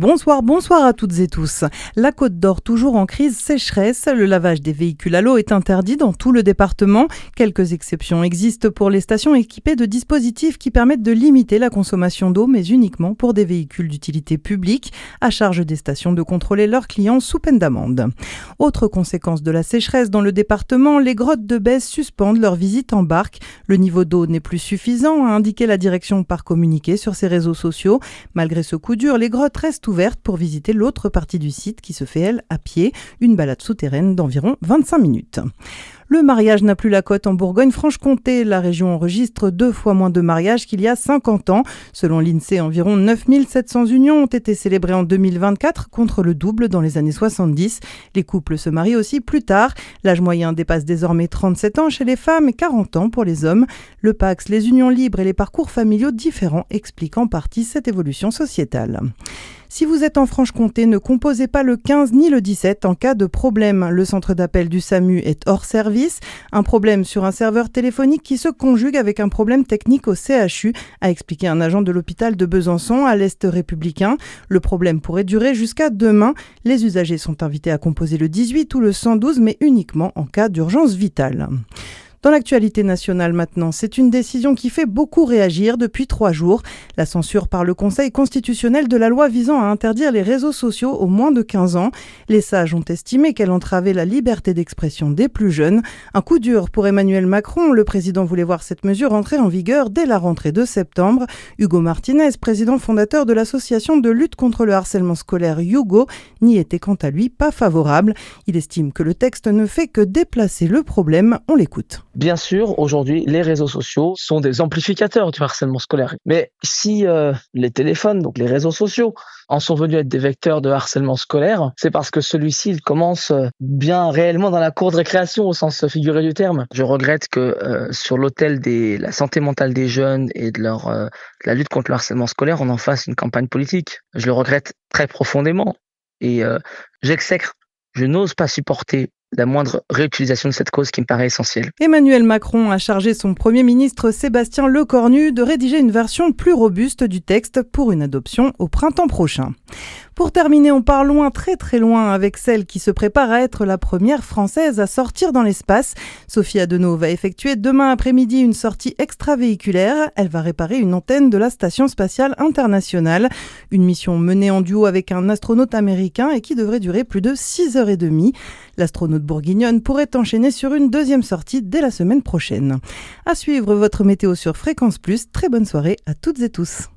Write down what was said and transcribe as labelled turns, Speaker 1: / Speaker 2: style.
Speaker 1: Bonsoir à toutes et tous. La Côte d'Or toujours en crise sécheresse. Le lavage des véhicules à l'eau est interdit dans tout le département. Quelques exceptions existent pour les stations équipées de dispositifs qui permettent de limiter la consommation d'eau, mais uniquement pour des véhicules d'utilité publique, à charge des stations de contrôler leurs clients sous peine d'amende. Autre conséquence de la sécheresse dans le département, les grottes de Bèze suspendent leur visite en barque. Le niveau d'eau n'est plus suffisant, a indiqué la direction par communiqué sur ses réseaux sociaux. Malgré ce coup dur, les grottes restent ouvertes pour visiter l'autre partie du site qui se fait, elle, à pied, une balade souterraine d'environ 25 minutes. Le mariage n'a plus la cote en Bourgogne-Franche-Comté. La région enregistre 2 fois moins de mariages qu'il y a 50 ans. Selon l'INSEE, environ 9700 unions ont été célébrées en 2024 contre le double dans les années 70. Les couples se marient aussi plus tard. L'âge moyen dépasse désormais 37 ans chez les femmes et 40 ans pour les hommes. Le PACS, les unions libres et les parcours familiaux différents expliquent en partie cette évolution sociétale. Si vous êtes en Franche-Comté, ne composez pas le 15 ni le 17 en cas de problème. Le centre d'appel du SAMU est hors service. Un problème sur un serveur téléphonique qui se conjugue avec un problème technique au CHU, a expliqué un agent de l'hôpital de Besançon à l'Est républicain. Le problème pourrait durer jusqu'à demain. Les usagers sont invités à composer le 18 ou le 112, mais uniquement en cas d'urgence vitale. Dans l'actualité nationale maintenant, c'est une décision qui fait beaucoup réagir depuis 3 jours. La censure par le Conseil constitutionnel de la loi visant à interdire les réseaux sociaux aux moins de 15 ans. Les sages ont estimé qu'elle entravait la liberté d'expression des plus jeunes. Un coup dur pour Emmanuel Macron. Le président voulait voir cette mesure entrer en vigueur dès la rentrée de septembre. Hugo Martinez, président fondateur de l'association de lutte contre le harcèlement scolaire Hugo, n'y était quant à lui pas favorable. Il estime que le texte ne fait que déplacer le problème. On l'écoute.
Speaker 2: Bien sûr, aujourd'hui, les réseaux sociaux sont des amplificateurs du harcèlement scolaire. Mais si les téléphones, donc les réseaux sociaux, en sont venus être des vecteurs de harcèlement scolaire, c'est parce que celui-ci il commence bien réellement dans la cour de récréation au sens figuré du terme. Je regrette que sur l'autel de la santé mentale des jeunes et de la lutte contre le harcèlement scolaire, on en fasse une campagne politique. Je le regrette très profondément et j'exècre, je n'ose pas supporter la moindre réutilisation de cette cause qui me paraît essentielle.
Speaker 1: Emmanuel Macron a chargé son Premier ministre Sébastien Lecornu de rédiger une version plus robuste du texte pour une adoption au printemps prochain. Pour terminer, on part loin, très très loin, avec celle qui se prépare à être la première française à sortir dans l'espace. Sophie Adenau va effectuer demain après-midi une sortie extravéhiculaire. Elle va réparer une antenne de la Station spatiale internationale. Une mission menée en duo avec un astronaute américain et qui devrait durer plus de 6h30. L'astronaute bourguignonne pourrait enchaîner sur une deuxième sortie dès la semaine prochaine. À suivre votre météo sur Fréquence Plus. Très bonne soirée à toutes et tous.